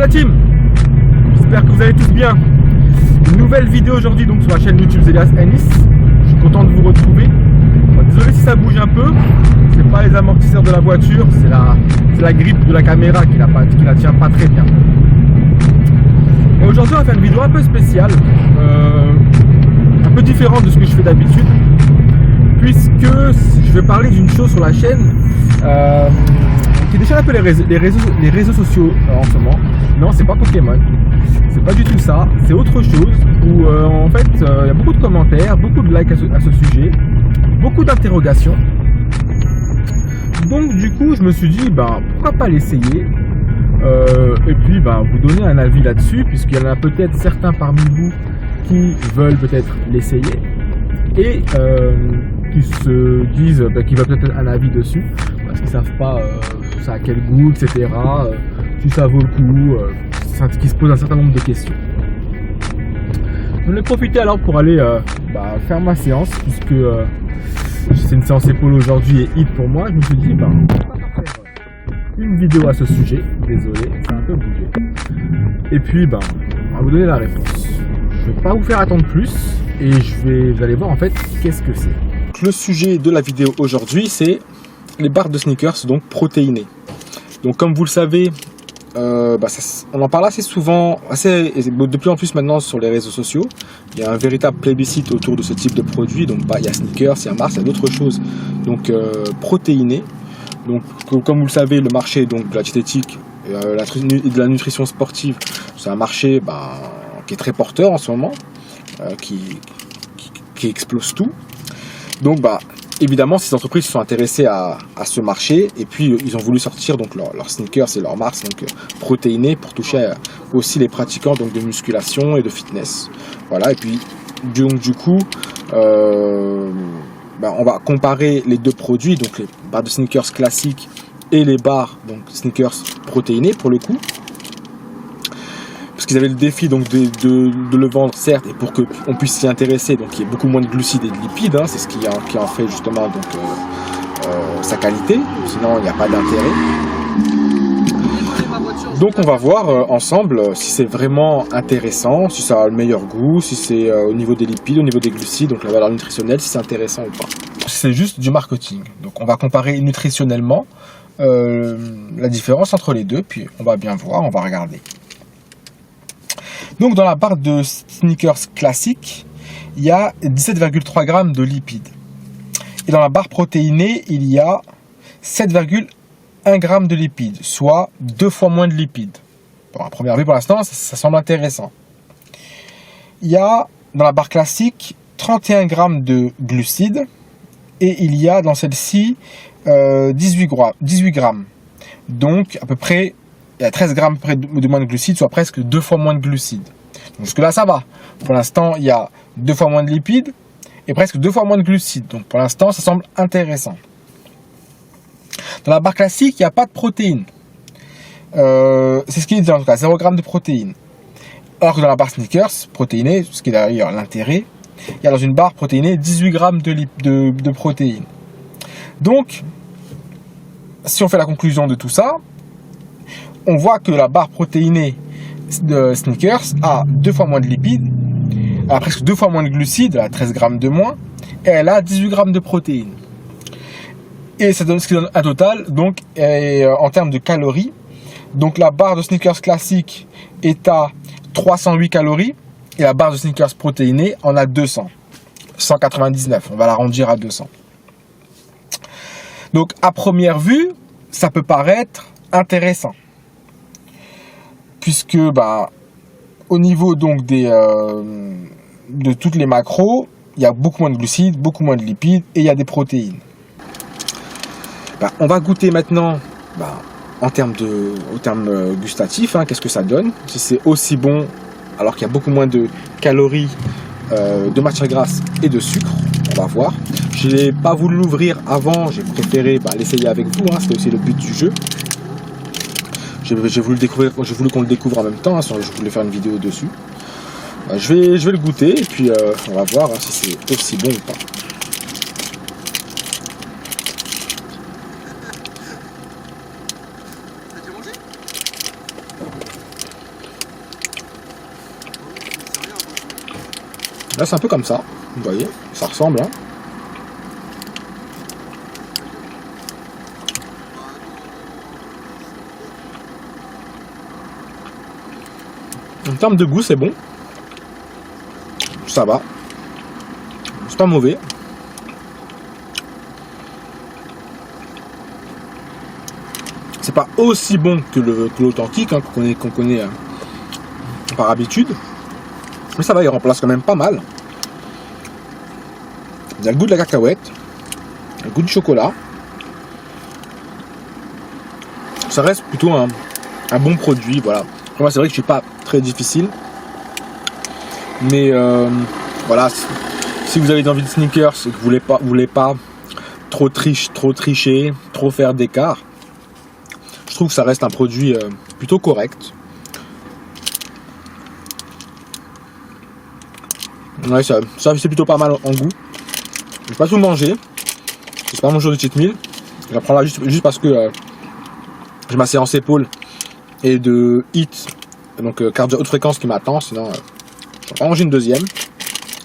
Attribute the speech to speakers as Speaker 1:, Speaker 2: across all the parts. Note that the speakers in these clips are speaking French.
Speaker 1: la team, j'espère que vous allez tous bien. Une nouvelle vidéo aujourd'hui donc sur la chaîne YouTube Zelias Ennis. Je suis content de vous retrouver. Désolé si ça bouge un peu, c'est pas les amortisseurs de la voiture, c'est la grippe de la caméra qui la tient pas très bien. Et aujourd'hui on va faire une vidéo un peu spéciale, un peu différente de ce que je fais d'habitude, puisque je vais parler d'une chose sur la chaîne qui déchire un peu les réseaux sociaux en ce moment. Non, c'est pas Pokémon, c'est pas du tout ça, c'est autre chose où en fait il y a beaucoup de commentaires, beaucoup de likes à ce sujet, beaucoup d'interrogations. Donc du coup je me suis dit pourquoi pas l'essayer et puis vous donner un avis là-dessus, puisqu'il y en a peut-être certains parmi vous qui veulent peut-être l'essayer et qui se disent qu'ils veulent peut-être un avis dessus parce qu'ils savent pas ça a quel goût, etc., si ça vaut le coup, qui se posent un certain nombre de questions. Je vais profiter alors pour aller faire ma séance, puisque c'est une séance épaule aujourd'hui et hit pour moi. Je me suis dit on va faire une vidéo à ce sujet. Désolé, ça a un peu bougé. Et puis on va vous donner la réponse. Je vais pas vous faire attendre plus et vous allez voir en fait qu'est-ce que c'est. Le sujet de la vidéo aujourd'hui, c'est les barres de sneakers donc protéinées. Donc comme vous le savez, on en parle assez souvent, de plus en plus maintenant sur les réseaux sociaux. Il y a un véritable plébiscite autour de ce type de produit. Donc il y a sneakers, il y a Mars, il y a d'autres choses donc protéinées. Donc comme vous le savez, le marché donc de la diététique et de la nutrition sportive, c'est un marché qui est très porteur en ce moment, qui explose tout. Donc évidemment, ces entreprises se sont intéressées à ce marché et puis ils ont voulu sortir donc leurs sneakers et leurs Mars donc protéinés pour toucher aussi les pratiquants donc de musculation et de fitness. Voilà, et puis du coup on va comparer les deux produits, donc les barres de sneakers classiques et les barres donc sneakers protéinés pour le coup. Parce qu'ils avaient le défi donc de le vendre, certes, et pour qu'on puisse s'y intéresser, donc il y ait beaucoup moins de glucides et de lipides, c'est ce qui en fait justement donc sa qualité, sinon il n'y a pas d'intérêt. Donc on va voir ensemble si c'est vraiment intéressant, si ça a le meilleur goût, si c'est au niveau des lipides, au niveau des glucides, donc la valeur nutritionnelle, si c'est intéressant ou pas. C'est juste du marketing, donc on va comparer nutritionnellement la différence entre les deux, puis on va bien voir, on va regarder. Donc dans la barre de sneakers classique, il y a 17,3 g de lipides. Et dans la barre protéinée, il y a 7,1 g de lipides, soit 2 fois moins de lipides. Bon, à première vue pour l'instant, ça semble intéressant. Il y a dans la barre classique 31 g de glucides et il y a dans celle-ci 18 g. Donc à peu près... Il y a 13 grammes de moins de glucides, soit presque 2 fois moins de glucides. Donc jusque là ça va. Pour l'instant il y a 2 fois moins de lipides et presque 2 fois moins de glucides. Donc pour l'instant ça semble intéressant. Dans la barre classique il n'y a pas de protéines. C'est ce qui est dit en tout cas, 0 g de protéines. Or que dans la barre sneakers protéinée, ce qui est d'ailleurs l'intérêt, il y a dans une barre protéinée 18 g de protéines. Donc si on fait la conclusion de tout ça, on voit que la barre protéinée de sneakers a 2 fois moins de lipides, elle a presque 2 fois moins de glucides, elle a 13 g de moins, et elle a 18 g de protéines. Et ça donne ce qui donne un total, donc en termes de calories. Donc la barre de sneakers classique est à 308 calories, et la barre de sneakers protéinée en a 200. 199, on va l'arrondir à 200. Donc à première vue, ça peut paraître intéressant. Puisque au niveau donc de toutes les macros, il y a beaucoup moins de glucides, beaucoup moins de lipides et il y a des protéines. On va goûter maintenant au terme gustatif, qu'est-ce que ça donne, si c'est aussi bon alors qu'il y a beaucoup moins de calories, de matière grasse et de sucre. On va voir. Je n'ai pas voulu l'ouvrir avant, j'ai préféré l'essayer avec vous, c'était aussi le but du jeu. J'ai voulu qu'on le découvre en même temps, je voulais faire une vidéo dessus. Je vais le goûter et puis on va voir si c'est aussi bon ou pas. Là c'est un peu comme ça, vous voyez, ça ressemble. Hein. En termes de goût, c'est bon. Ça va. C'est pas mauvais. C'est pas aussi bon que l'authentique, hein, qu'on connaît par habitude. Mais ça va, il remplace quand même pas mal. Il y a le goût de la cacahuète, le goût du chocolat. Ça reste plutôt un bon produit, voilà. Moi, c'est vrai que je suis pas très difficile. Mais voilà, si vous avez envie de sneakers et que vous voulez pas trop tricher, trop faire d'écart, je trouve que ça reste un produit plutôt correct. Ouais, ça c'est plutôt pas mal en goût. Je vais pas tout manger. C'est pas mon jour de cheat meal. Je la prends là juste parce que j'ai ma séance épaule et de HIIT, donc cardio haute fréquence qui m'attend. Sinon, je vais pas manger une deuxième.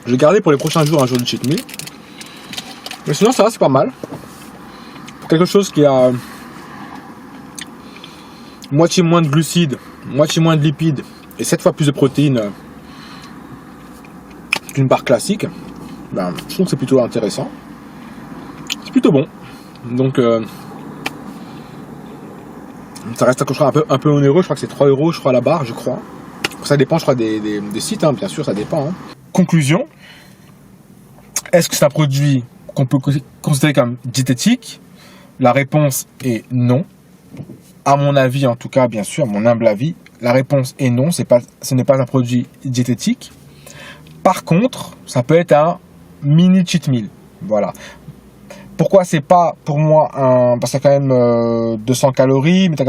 Speaker 1: Je vais garder pour les prochains jours un jour de cheat meal. Mais sinon, ça va, c'est pas mal. Pour quelque chose qui a moitié moins de glucides, moitié moins de lipides et 7 fois plus de protéines qu'une barre classique, ben, je trouve que c'est plutôt intéressant. C'est plutôt bon. Donc ça reste un peu onéreux. Je crois que c'est 3 € je crois la barre, je crois. Ça dépend, je crois, des sites, hein, bien sûr, ça dépend. Hein. Conclusion. Est-ce que c'est un produit qu'on peut considérer comme diététique? La réponse est non. À mon avis, en tout cas, bien sûr, mon humble avis, la réponse est non. Ce n'est pas un produit diététique. Par contre, ça peut être un mini cheat meal. Voilà. Pourquoi c'est pas pour moi un... Parce que t'as quand même 200 calories, mais t'as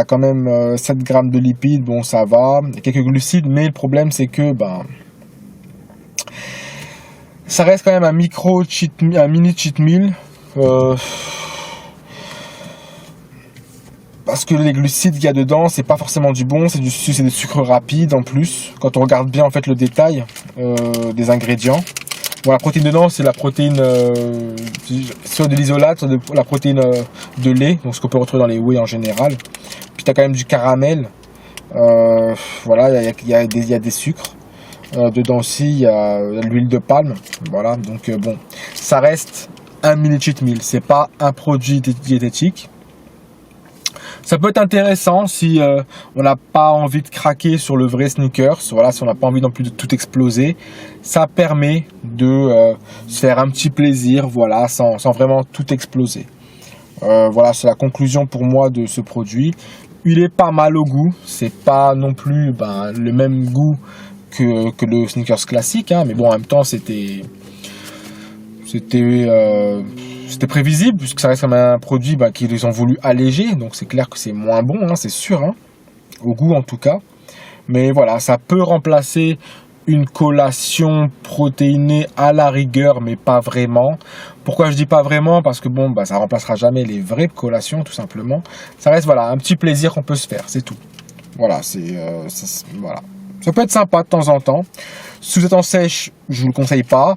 Speaker 1: quand même 7 grammes de lipides, bon ça va. Il y a quelques glucides, mais le problème c'est que ça reste quand même un mini cheat meal. Parce que les glucides qu'il y a dedans, c'est pas forcément du bon, c'est des sucres rapides en plus. Quand on regarde bien en fait le détail des ingrédients. Bon, la protéine dedans, c'est la protéine soit de l'isolate, soit de la protéine de lait, donc ce qu'on peut retrouver dans les whey en général. Puis tu as quand même du caramel. Voilà, il y a des sucres. Dedans aussi, il y a l'huile de palme. Voilà, donc bon, ça reste un mini cheat meal. C'est pas un produit diététique. Ça peut être intéressant si on n'a pas envie de craquer sur le vrai sneakers, voilà, si on n'a pas envie non plus de tout exploser. Ça permet de se faire un petit plaisir, voilà, sans vraiment tout exploser. Voilà, c'est la conclusion pour moi de ce produit. Il est pas mal au goût, c'est pas non plus le même goût que le sneakers classique, hein, mais bon, en même temps, c'était prévisible puisque ça reste comme un produit qu'ils ont voulu alléger, donc c'est clair que c'est moins bon, hein, c'est sûr, hein, au goût en tout cas. Mais voilà, ça peut remplacer une collation protéinée à la rigueur, mais pas vraiment. Pourquoi je dis pas vraiment? Parce que bon, ça remplacera jamais les vraies collations, tout simplement. Ça reste voilà un petit plaisir qu'on peut se faire, c'est tout. Voilà, voilà. Ça peut être sympa de temps en temps. Si vous êtes en sèche, je vous le conseille pas.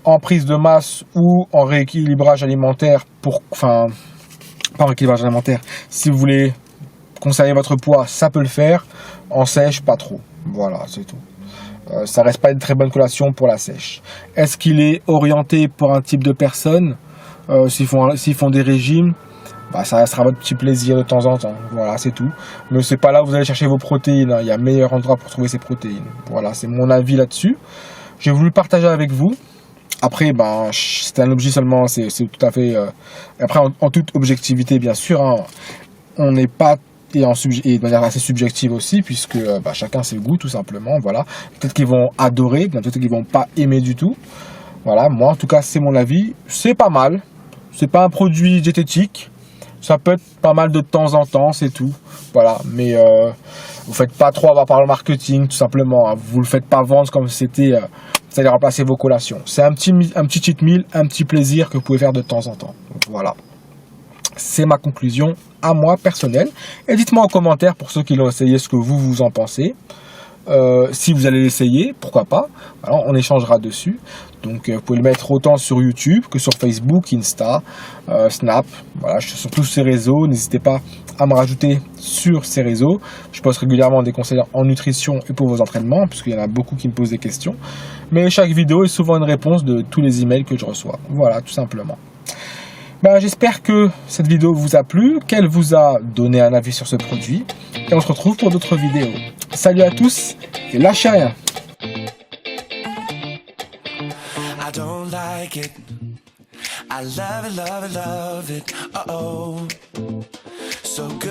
Speaker 1: En prise de masse ou en rééquilibrage alimentaire, pas en rééquilibrage alimentaire, si vous voulez conserver votre poids, ça peut le faire. En sèche, pas trop. Voilà, c'est tout. Ça reste pas une très bonne collation pour la sèche. Est-ce qu'il est orienté pour un type de personne? S'ils font des régimes, ça restera votre petit plaisir de temps en temps. Voilà, c'est tout. Mais c'est pas là où vous allez chercher vos protéines, hein. Il y a meilleur endroit pour trouver ces protéines. Voilà, c'est mon avis là-dessus. J'ai voulu le partager avec vous. Après, c'est un objet seulement, c'est tout à fait... Après, en toute objectivité, bien sûr, hein, on n'est pas... Et de manière assez subjective aussi, puisque chacun ses goûts, tout simplement. Voilà. Peut-être qu'ils vont adorer, peut-être qu'ils vont pas aimer du tout. Voilà, moi, en tout cas, c'est mon avis. C'est pas mal. C'est pas un produit diététique. Ça peut être pas mal de temps en temps, c'est tout. Voilà, mais vous faites pas trop avoir par le marketing, tout simplement. Hein. Vous le faites pas vendre comme si c'était... vous allez remplacer vos collations. C'est un petit cheat meal, un petit plaisir que vous pouvez faire de temps en temps. Donc, voilà. C'est ma conclusion à moi personnelle. Et dites-moi en commentaire pour ceux qui l'ont essayé ce que vous en pensez. Si vous allez l'essayer, pourquoi pas. Alors, on échangera dessus. Donc vous pouvez le mettre autant sur YouTube que sur Facebook, Insta, Snap. Voilà, je suis sur tous ces réseaux. N'hésitez pas à me rajouter sur ces réseaux. Je poste régulièrement des conseils en nutrition et pour vos entraînements, puisqu'il y en a beaucoup qui me posent des questions. Mais chaque vidéo est souvent une réponse de tous les emails que je reçois. Voilà, tout simplement. J'espère que cette vidéo vous a plu, qu'elle vous a donné un avis sur ce produit. Et on se retrouve pour d'autres vidéos. Salut à tous et lâchez rien.
Speaker 2: I don't like it. I love it, love it, love it. Uh-oh. So good.